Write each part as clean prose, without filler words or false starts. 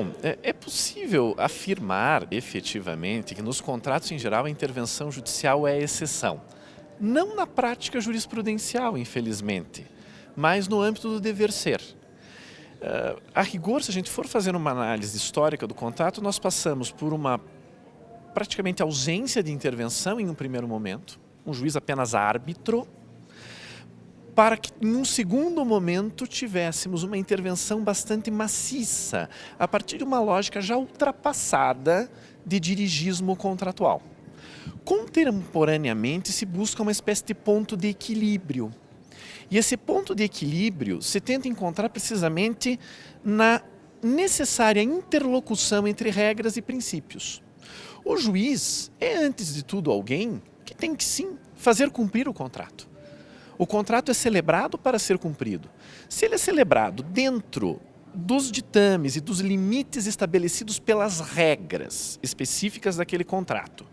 Bom, é possível afirmar efetivamente que nos contratos em geral a intervenção judicial é exceção. Não na prática jurisprudencial, infelizmente, mas no âmbito do dever ser. A rigor, se a gente for fazer uma análise histórica do contrato, nós passamos por uma praticamente ausência de intervenção em um primeiro momento, um juiz apenas árbitro, para que em um segundo momento tivéssemos uma intervenção bastante maciça, a partir de uma lógica já ultrapassada de dirigismo contratual. Contemporaneamente se busca uma espécie de ponto de equilíbrio. E esse ponto de equilíbrio se tenta encontrar precisamente na necessária interlocução entre regras e princípios. O juiz é, antes de tudo, alguém que tem que, sim, fazer cumprir o contrato. O contrato é celebrado para ser cumprido. Se ele é celebrado dentro dos ditames e dos limites estabelecidos pelas regras específicas daquele contrato,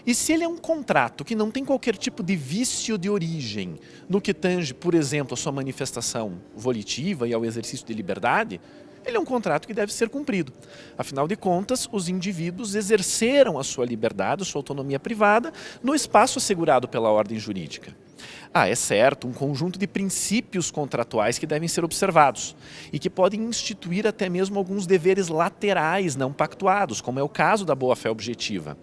e se ele é um contrato que não tem qualquer tipo de vício de origem no que tange, por exemplo, a sua manifestação volitiva e ao exercício de liberdade, ele é um contrato que deve ser cumprido. Afinal de contas, os indivíduos exerceram a sua liberdade, a sua autonomia privada, no espaço assegurado pela ordem jurídica. É certo, um conjunto de princípios contratuais que devem ser observados e que podem instituir até mesmo alguns deveres laterais não pactuados, como é o caso da boa-fé objetiva.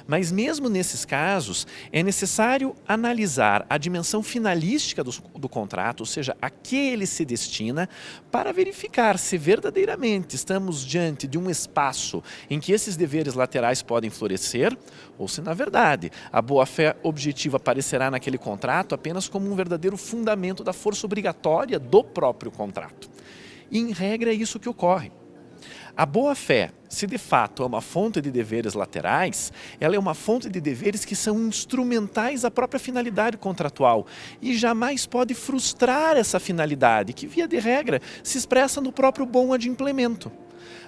Mas mesmo nesses casos, é necessário analisar a dimensão finalística do contrato, ou seja, a que ele se destina, para verificar se verdadeiramente estamos diante de um espaço em que esses deveres laterais podem florescer, ou se, na verdade, a boa-fé objetiva aparecerá naquele contrato apenas como um verdadeiro fundamento da força obrigatória do próprio contrato. E, em regra, é isso que ocorre. A boa-fé, se de fato é uma fonte de deveres laterais, ela é uma fonte de deveres que são instrumentais à própria finalidade contratual e jamais pode frustrar essa finalidade, que, via de regra, se expressa no próprio bom adimplemento.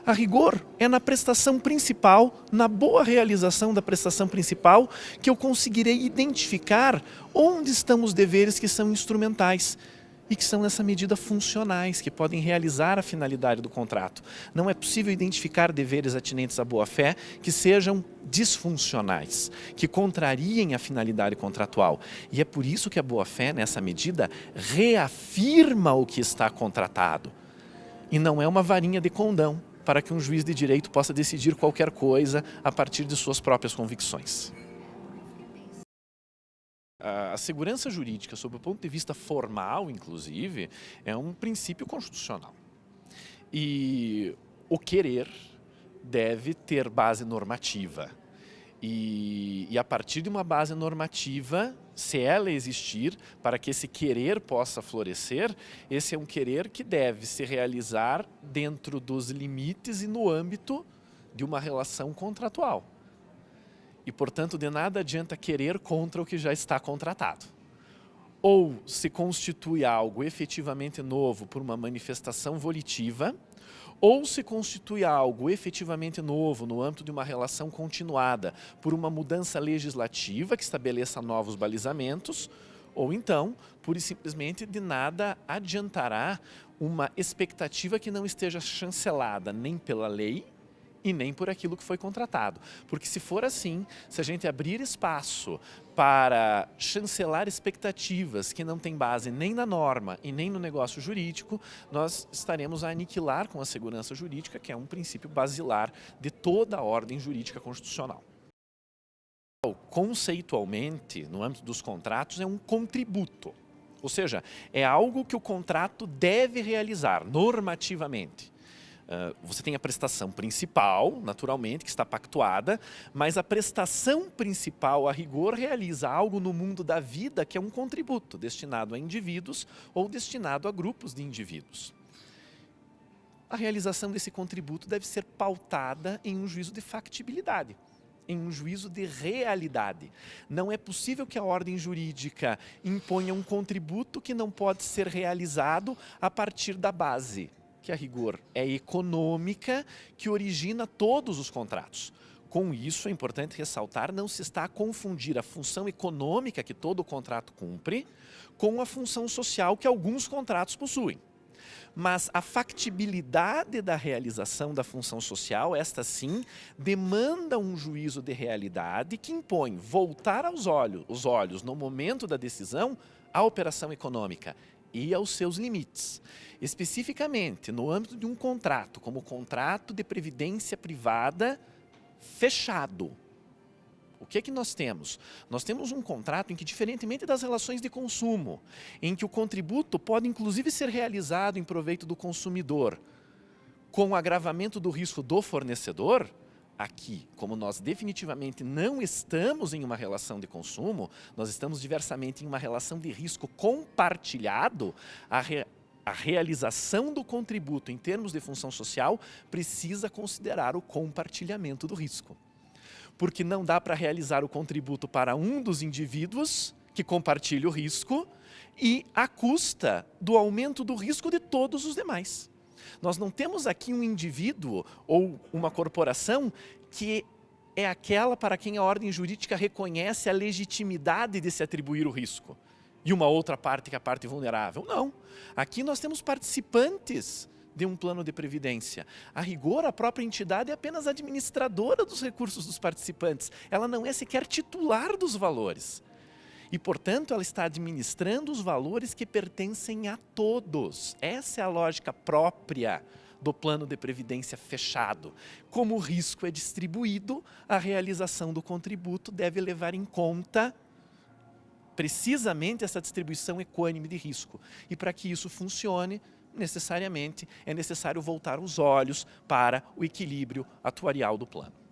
A rigor, é na prestação principal, na boa realização da prestação principal, que eu conseguirei identificar onde estão os deveres que são instrumentais e que são, nessa medida, funcionais, que podem realizar a finalidade do contrato. Não é possível identificar deveres atinentes à boa-fé que sejam disfuncionais, que contrariem a finalidade contratual. E é por isso que a boa-fé, nessa medida, reafirma o que está contratado. E não é uma varinha de condão para que um juiz de direito possa decidir qualquer coisa a partir de suas próprias convicções. A segurança jurídica, sob o ponto de vista formal, inclusive, é um princípio constitucional. E o querer deve ter base normativa. E a partir de uma base normativa, se ela existir, para que esse querer possa florescer, esse é um querer que deve se realizar dentro dos limites e no âmbito de uma relação contratual. E, portanto, de nada adianta querer contra o que já está contratado. Ou se constitui algo efetivamente novo por uma manifestação volitiva, ou se constitui algo efetivamente novo no âmbito de uma relação continuada por uma mudança legislativa que estabeleça novos balizamentos, ou então, pura e simplesmente, de nada adiantará uma expectativa que não esteja chancelada nem pela lei e nem por aquilo que foi contratado. Porque se for assim, se a gente abrir espaço para chancelar expectativas que não têm base nem na norma e nem no negócio jurídico, nós estaremos a aniquilar com a segurança jurídica, que é um princípio basilar de toda a ordem jurídica constitucional. Conceitualmente, no âmbito dos contratos, é um contributo. Ou seja, é algo que o contrato deve realizar normativamente. Você tem a prestação principal, naturalmente, que está pactuada, mas a prestação principal, a rigor, realiza algo no mundo da vida que é um contributo destinado a indivíduos ou destinado a grupos de indivíduos. A realização desse contributo deve ser pautada em um juízo de factibilidade, em um juízo de realidade. Não é possível que a ordem jurídica imponha um contributo que não pode ser realizado a partir da base, que a rigor é econômica, que origina todos os contratos. Com isso, é importante ressaltar, não se está a confundir a função econômica que todo contrato cumpre com a função social que alguns contratos possuem. Mas a factibilidade da realização da função social, esta sim, demanda um juízo de realidade que impõe voltar os olhos no momento da decisão à operação econômica e aos seus limites. Especificamente, no âmbito de um contrato, como o contrato de previdência privada fechado. O que é que nós temos? Nós temos um contrato em que, diferentemente das relações de consumo, em que o contributo pode inclusive ser realizado em proveito do consumidor, com o agravamento do risco do fornecedor, aqui, como nós definitivamente não estamos em uma relação de consumo, nós estamos diversamente em uma relação de risco compartilhado, a realização do contributo em termos de função social precisa considerar o compartilhamento do risco. Porque não dá para realizar o contributo para um dos indivíduos que compartilha o risco e à custa do aumento do risco de todos os demais. Nós não temos aqui um indivíduo ou uma corporação que é aquela para quem a ordem jurídica reconhece a legitimidade de se atribuir o risco. E uma outra parte que é a parte vulnerável. Não. Aqui nós temos participantes de um plano de previdência. A rigor, a própria entidade é apenas administradora dos recursos dos participantes. Ela não é sequer titular dos valores. E, portanto, ela está administrando os valores que pertencem a todos. Essa é a lógica própria do plano de previdência fechado. Como o risco é distribuído, a realização do contributo deve levar em conta precisamente essa distribuição equânime de risco. E para que isso funcione, necessariamente é necessário voltar os olhos para o equilíbrio atuarial do plano.